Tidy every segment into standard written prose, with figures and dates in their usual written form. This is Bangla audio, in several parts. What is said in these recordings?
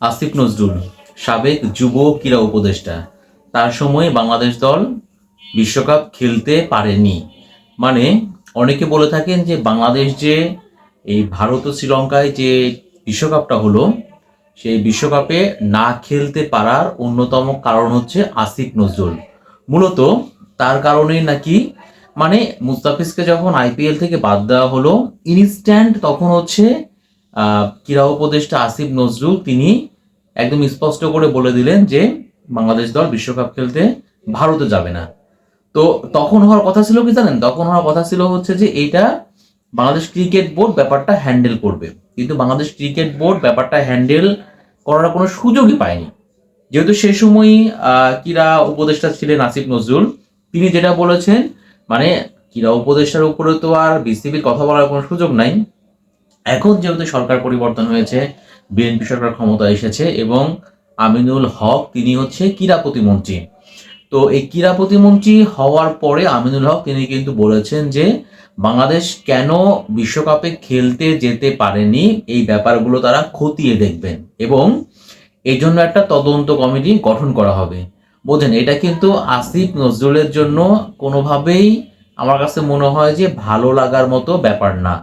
আসিফ নজরুল, সাবেক যুব ক্রীড়া উপদেষ্টা, তার সময়ে বাংলাদেশ দল বিশ্বকাপ খেলতে পারেনি। মানে অনেকে বলে থাকেন যে বাংলাদেশ যে এই ভারত ও শ্রীলঙ্কায় যে বিশ্বকাপটা হলো, সেই বিশ্বকাপে না খেলতে পারার অন্যতম কারণ হচ্ছে আসিফ নজরুল। মূলত তার কারণেই নাকি মানে মুস্তাফিজকে যখন আইপিএল থেকে বাদ দেওয়া হলো, ইনস্ট্যান্ট তখন হচ্ছে ক্রীড়া উপদেষ্টা আসিফ নজরুল তিনি একদম স্পষ্ট করে বলে দিলেন যে বাংলাদেশ দল বিশ্বকাপ খেলতে ভারতে যাবে না। তো তখন হওয়ার কথা ছিল কি জানেন, তখন হওয়ার কথা ছিল হচ্ছে যে এইটা বাংলাদেশ ক্রিকেট বোর্ড ব্যাপারটা হ্যান্ডেল করবে, কিন্তু বাংলাদেশ ক্রিকেট বোর্ড ব্যাপারটা হ্যান্ডেল করার কোনো সুযোগই পায়নি। যেহেতু সেই সময়ই ক্রীড়া উপদেষ্টা ছিলেন আসিফ নজরুল, তিনি যেটা বলেছেন মানে ক্রীড়া উপদেষ্টার উপরে তো আর বিসিবির কথা বলার কোনো সুযোগ নাই। এখন যেহেতু সরকার পরিবর্তন হয়েছে, বিএনপি সরকার ক্ষমতায় এসেছে এবং আমিনুল হক তিনি হচ্ছে ক্রীড়া প্রতিমন্ত্রী। তো এই ক্রীড়া প্রতিমন্ত্রী হওয়ার পরে আমিনুল হক তিনি কিন্তু বলেছেন যে বাংলাদেশ কেন বিশ্বকাপে খেলতে যেতে পারেনি এই ব্যাপারগুলো তারা খতিয়ে দেখবেন এবং এই জন্য একটা তদন্ত কমিটি গঠন করা হবে। বোঝেন, এটা কিন্তু আসিফ নজরুলের জন্য কোনোভাবেই আমার কাছে মনে হয় যে ভালো লাগার মতো ব্যাপার না।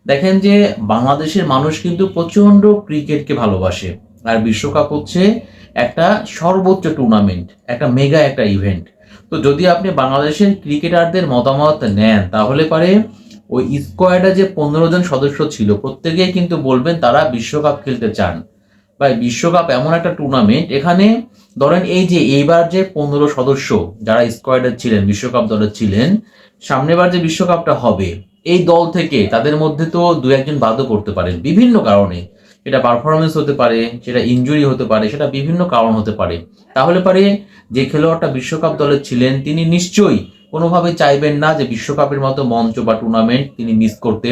দেখেন যে বাংলাদেশের মানুষ কিন্তু প্রচন্ড ক্রিকেটকে ভালোবাসে, আর বিশ্বকাপ হচ্ছে একটা সর্বোচ্চ টুর্নামেন্ট, একটা মেগা একটা ইভেন্ট। তো যদি আপনি বাংলাদেশের ক্রিকেটারদের মতামত নেন তাহলে পারে ওই স্কোয়াডে যে 15 জন সদস্য ছিল প্রত্যেকেই কিন্তু বলবেন তারা বিশ্বকাপ খেলতে চান। ভাই, বিশ্বকাপ এমন একটা টুর্নামেন্ট, এখানে ধরেন এই যে এইবার যে 15 সদস্য যারা স্কোয়াডের ছিলেন, বিশ্বকাপ দলের ছিলেন, সামনেবার যে বিশ্বকাপটা হবে এই দল থেকে তাদের মধ্যে তো দু একজন বাদও করতে পারেন বিভিন্ন কারণে। সেটা পারফরমেন্স হতে পারে, সেটা ইনজুরি হতে পারে, সেটা বিভিন্ন কারণ হতে পারে। তাহলে পারে যে খেলোয়াড়টা বিশ্বকাপ দলের ছিলেন তিনি নিশ্চয়ই কোনোভাবে চাইবেন না যে বিশ্বকাপের মতো মঞ্চ বা টুর্নামেন্ট তিনি মিস করতে।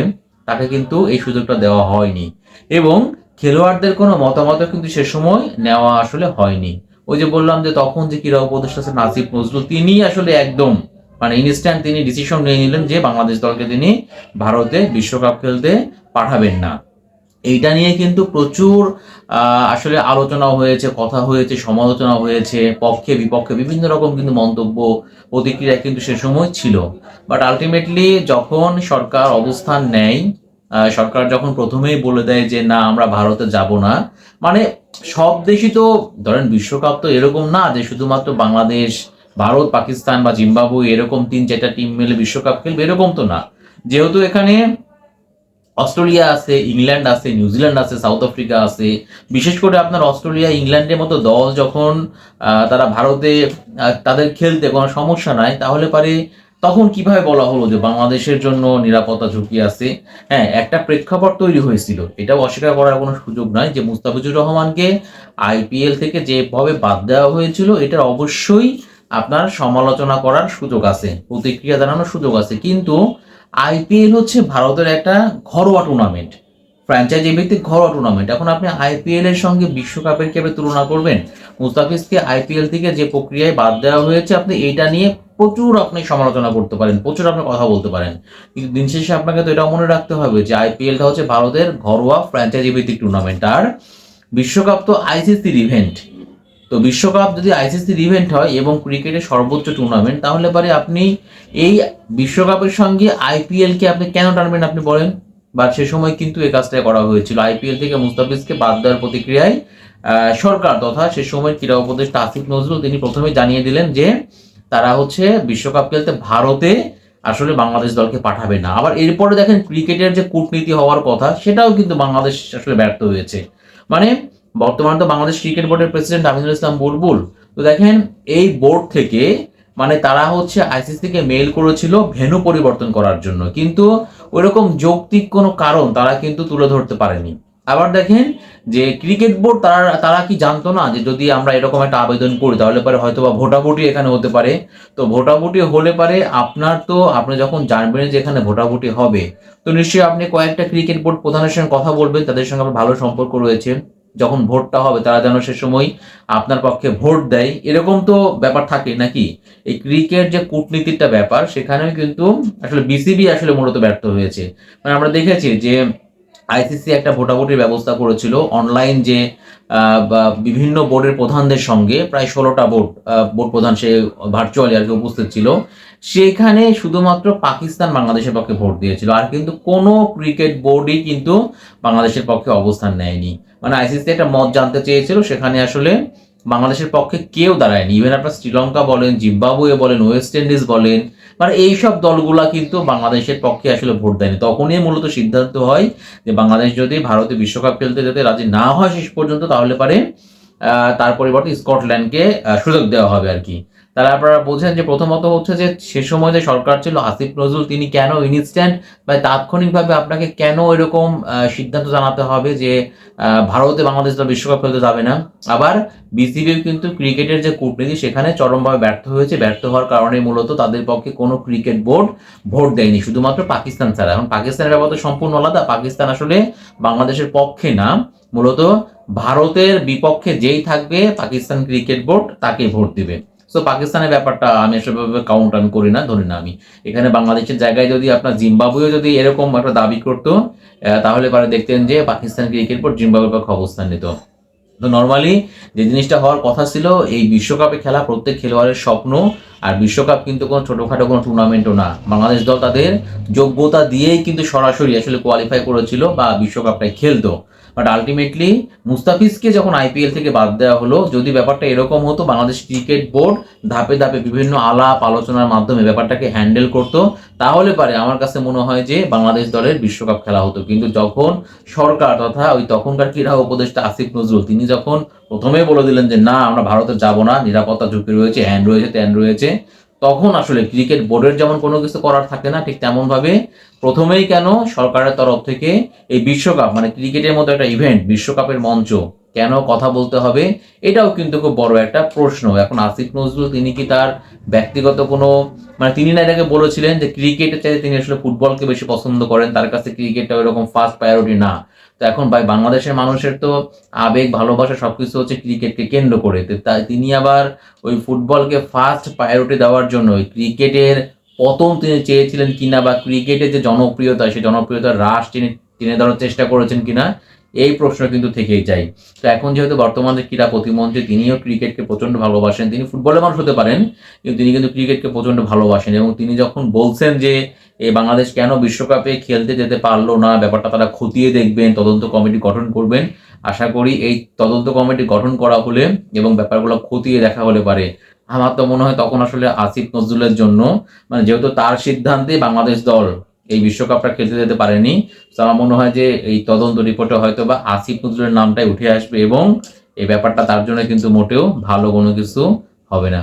তাকে কিন্তু এই সুযোগটা দেওয়া হয়নি এবং খেলোয়াড়দের কোনো মতামতও কিন্তু সে সময় নেওয়া আসলে হয়নি। ওই যে বললাম যে তখন যে ক্রীড়া উপদেষ্টা আছেন নাসিফ নজরুল, তিনি আসলে একদম মানে ইনস্ট্যান্ট তিনি ডিসিশন নিয়ে নিলেন যে বাংলাদেশ দলকে তিনি ভারতে বিশ্বকাপ খেলতে পাঠাবেন না। এইটা নিয়ে কিন্তু প্রচুর আসলে আলোচনা হয়েছে, কথা হয়েছে, সমালোচনা হয়েছে, পক্ষে বিপক্ষে বিভিন্ন রকম কিন্তু মন্তব্য, প্রতিক্রিয়া কিন্তু সে সময় ছিল। বাট আলটিমেটলি যখন সরকার অবস্থান নেয়, সরকার যখন প্রথমেই বলে দেয় যে না আমরা ভারতে যাব না, মানে সব দেশই তো ধরেন বিশ্বকাপ তো এরকম না যে শুধুমাত্র বাংলাদেশ, ভারত, পাকিস্তান বা জিম্বাবুয়ে এরকম 3-4টা টিম মিলে বিশ্বকাপ খেলবে এরকম তো না। যেহেতু এখানে অস্ট্রেলিয়া আছে, ইংল্যান্ড আছে, নিউজিল্যান্ড আছে, সাউথ আফ্রিকা আছে। বিশেষ করে আপনার অস্ট্রেলিয়া, ইংল্যান্ডের মতো দল যখন তারা ভারতে তাদের খেলতে কোনো সমস্যা নাই, তাহলে পারে তখন কিভাবে বলা হলো যে বাংলাদেশের জন্য নিরাপত্তা ঝুঁকি আছে? হ্যাঁ, একটা প্রেক্ষাপট তৈরি হয়েছিল, এটাও অস্বীকার করার কোনো সুযোগ নাই যে মুস্তাফিজুর রহমানকে আইপিএল থেকে যেভাবে বাদ দেওয়া হয়েছিল এটার অবশ্যই আপনার সমালোচনা করার সুযোগ আছে, প্রতিক্রিয়া জানানোর সুযোগ আছে। কিন্তু আইপিএল হচ্ছে ভারতের একটা ঘরোয়া টুর্নামেন্ট, ফ্র্যাঞ্চাইজি ভিত্তিক ঘরোয়া টুর্নামেন্ট। এখন আপনি আইপিএল এর সঙ্গে বিশ্বকাপের কিভাবে তুলনা করবেন? মুস্তাফিজকে আইপিএল থেকে যে প্রক্রিয়ায় বাদ দেওয়া হয়েছে আপনি এইটা নিয়ে প্রচুর আপনি সমালোচনা করতে পারেন, প্রচুর আপনি কথা বলতে পারেন, কিন্তু দিন শেষে আপনাকে তো এটাও মনে রাখতে হবে যে আইপিএলটা হচ্ছে ভারতের ঘরোয়া ফ্র্যাঞ্চাইজি ভিত্তিক টুর্নামেন্ট, আর বিশ্বকাপ তো আইসিসির ইভেন্ট। তো বিশ্বকাপ যদি আইসিসির ইভেন্ট হয় এবং ক্রিকেটের সর্বোচ্চ টুর্নামেন্ট, তাহলে পরে আপনি এই বিশ্বকাপের সঙ্গে আইপিএল কে আপনি কেন টানবেন আপনি বলেন? বা সে সময় কিন্তু এই কাজটা করা হয়েছিল, আইপিএল থেকে মুস্তাফিজকে বাদ দেওয়ার প্রতিক্রিয়ায় সরকার তথা সে সময় ক্রীড়া উপদেষ্টা আসিফ নজরুল তিনি প্রথমে জানিয়ে দিলেন যে তারা হচ্ছে বিশ্বকাপ খেলতে ভারতে আসলে বাংলাদেশ দলকে পাঠাবে না। আবার এরপরে দেখেন ক্রিকেটের যে কূটনীতি হওয়ার কথা সেটাও কিন্তু বাংলাদেশ আসলে ব্যর্থ হয়েছে। মানে বর্তমানে তো বাংলাদেশ ক্রিকেট বোর্ডের প্রেসিডেন্ট আমিনুল ইসলাম বুলবুল। তো দেখেন এই বোর্ড থেকে মানে তারা হচ্ছে আইসিসিকে মেইল করেছিল ভেন্যু পরিবর্তন করার জন্য, কিন্তু ওইরকম যৌক্তিক কোনো কারণ তারা কিন্তু তুলে ধরতে পারেনি। আবার দেখেন যে ক্রিকেট বোর্ড তারা তারা কি জানতো না যে যদি আমরা এরকম একটা আবেদন করি তাহলে পরে হয়তো বা ভোটাভুটি এখানে হতে পারে। তো ভোটাভুটি হলে পারে আপনার তো আপনি যখন জানবেন যে এখানে ভোটাভুটি হবে, তো নিশ্চয়ই আপনি কয়েকটা ক্রিকেট বোর্ড প্রধানের সঙ্গে কথা বলবেন, তাদের সঙ্গে আপনার ভালো সম্পর্ক রয়েছে, যখন ভোটটা হবে তারা যেন সে সময় আপনার পক্ষে ভোট দেয়, এরকম তো ব্যাপার থাকে নাকি? এই ক্রিকেট যে কূটনীতিটা ব্যাপার সেখানেও কিন্তু আসলে বিসিবি আসলে মূলত ব্যর্থ হয়েছে। মানে আমরা দেখেছি যে আইসিসি একটা ভোটাভুটির ব্যবস্থা করেছিল অনলাইন, যে বা বিভিন্ন বোর্ডের প্রধানদের সঙ্গে, প্রায় 16টা বোর্ড প্রধান সে ভার্চুয়ালি আর কি উপস্থিত ছিল। সেখানে শুধুমাত্র পাকিস্তান বাংলাদেশের পক্ষে ভোট দিয়েছিল, আর কিন্তু কোনো ক্রিকেট বোর্ডই কিন্তু বাংলাদেশের পক্ষে অবস্থান নেয়নি। মানে আইসিসি একটা মত জানতে চেয়েছিল, সেখানে আসলে বাংলাদেশের পক্ষে কেউ দাঁড়ায়নি। ইভেন আপনার শ্রীলঙ্কা বলেন, জিম্বাবুয়ে বলেন, ওয়েস্ট ইন্ডিজ বলেন, মানে এইসব দলগুলা কিন্তু বাংলাদেশের পক্ষে আসলে ভোট দেয়নি। তখনই মূলত সিদ্ধান্ত হয় যে বাংলাদেশ যদি ভারতে বিশ্বকাপ খেলতে যেতে রাজি না হয় শেষ পর্যন্ত, তাহলে পারে তার পরিবর্তে স্কটল্যান্ডকে সুযোগ দেওয়া হবে আর কি। তারা আপনারা বোঝেন যে প্রথমত হচ্ছে যে সে সময় যে সরকার ছিল আসিফ নজরুল, তিনি কেন ইনস্ট্যান্ট বা তাৎক্ষণিকভাবে আপনাকে কেন এরকম সিদ্ধান্ত জানাতে হবে যে ভারতে বাংলাদেশ দল বিশ্বকাপ খেলতে যাবে না। আবার বিসিবিও কিন্তু ক্রিকেটের যে কূটনীতি সেখানে চরমভাবে ব্যর্থ হয়েছে। ব্যর্থ হওয়ার কারণে মূলত তাদের পক্ষে কোনো ক্রিকেট বোর্ড ভোট দেয়নি, শুধুমাত্র পাকিস্তান ছাড়া। এখন পাকিস্তানের ব্যাপার তো সম্পূর্ণ আলাদা। পাকিস্তান আসলে বাংলাদেশের পক্ষে না, মূলত ভারতের বিপক্ষে যেই থাকবে পাকিস্তান ক্রিকেট বোর্ড তাকে ভোট দিবে। সো পাকিস্তানের ব্যাপারটা আমি আসলে কাউন্ট আমি করি না, ধরি না আমি। এখানে বাংলাদেশের জায়গায় যদি আপনার জিম্বাবুয়ে যদি এরকম একটা দাবি করতো, তাহলে পরে দেখতেন যে পাকিস্তান ক্রিকেট বোর্ড জিম্বাবুয়ের পক্ষে অবস্থান নিত। তো নর্মালি যে জিনিসটা হওয়ার কথা ছিল, এই বিশ্বকাপে খেলা প্রত্যেক খেলোয়াড়ের স্বপ্ন। আর বিশ্বকাপ কিন্তু কোনো ছোটোখাটো কোনো টুর্নামেন্টও না। বাংলাদেশ দল তাদের যোগ্যতা দিয়েই কিন্তু সরাসরি আসলে কোয়ালিফাই করেছিল বা বিশ্বকাপটাই খেলতো। বাট আলটিমেটলি মুস্তাফিজকে যখন আইপিএল থেকে বাদ দেওয়া হলো, যদি ব্যাপারটা এরকম হতো, বাংলাদেশ ক্রিকেট বোর্ড ধাপে ধাপে বিভিন্ন আলাপ আলোচনার মাধ্যমে ব্যাপারটাকে হ্যান্ডেল করতো, তাহলে পারে আমার কাছে মনে হয় যে বাংলাদেশ দলের বিশ্বকাপ খেলা হতো। কিন্তু যখন সরকার তথা ওই তখনকার ক্রীড়া উপদেষ্টা আসিফ নজরুল, তিনি যখন প্রথমেই বলে দিলেন যে না, আমরা ভারতে যাব না, নিরাপত্তা ঝুঁকি রয়েছে, হ্যান্ড রয়েছে, ত্যান রয়েছে, তখন আসলে ক্রিকেট বোর্ডের যেমন কোনো কিছু করার থাকে না, ঠিক তেমন ভাবে প্রথমেই কেন সরকারের তরফ থেকে এই বিশ্বকাপ, মানে ক্রিকেটের মতো একটা ইভেন্ট, বিশ্বকাপের মঞ্চ কেন কথা বলতে হবে, এটাও কিন্তু খুব বড় একটা প্রশ্ন। এখন আসিফ নজরুল তিনি কি তার ব্যক্তিগত কোনো, মানে তিনি না এটাকে বলেছিলেন যে ক্রিকেটের চাইতে তিনি আসলে ফুটবলকে বেশি পছন্দ করেন, তার কাছে ক্রিকেটটা ওইরকম ফার্স্ট প্রায়োরিটি না। তো এখন ভাই বাংলাদেশের মানুষের তো আবেগ ভালোবাসা সবকিছু হচ্ছে ক্রিকেটকে কেন্দ্র করে, তো তিনি আবার ওই ফুটবলকে ফার্স্ট প্রায়োরিটি দেওয়ার জন্য ওই ক্রিকেটের পতন তিনি চেয়েছিলেন কিনা, বা ক্রিকেটের যে জনপ্রিয়তা সেই জনপ্রিয়তার হ্রাস তিনি টেনে ধরার চেষ্টা করেছেন কিনা, এই প্রশ্ন কিন্তু থেকেই যায়। তো এখন যেহেতু বর্তমান যে ক্রীড়া প্রতিমন্ত্রী, তিনিও ক্রিকেটকে প্রচন্ড ভালোবাসেন, তিনি ফুটবলের মানুষ হতে পারেন কিন্তু তিনি কিন্তু ক্রিকেটকে প্রচন্ড ভালোবাসেন, এবং তিনি যখন বলছেন যে এই বাংলাদেশ কেন বিশ্বকাপে খেলতে যেতে পারলো না, ব্যাপারটা তারা খতিয়ে দেখবেন, তদন্ত কমিটি গঠন করবেন। আশা করি এই তদন্ত কমিটি গঠন করা হলে এবং ব্যাপারগুলো খতিয়ে দেখা হলে পারে, আমার তো মনে হয় তখন আসলে আসিফ নজরুলের জন্য, মানে যেহেতু তার সিদ্ধান্তে বাংলাদেশ দল এই বিশ্বকাপটা খেলতে যেতে পারেনি, তো আমার মনে হয় যে এই তদন্ত রিপোর্টে হয়তো বা আসিফ নজরুলের নামটাই উঠে আসবে, এবং এই ব্যাপারটা তার জন্য কিন্তু মোটেও ভালো কোনো কিছু হবে না।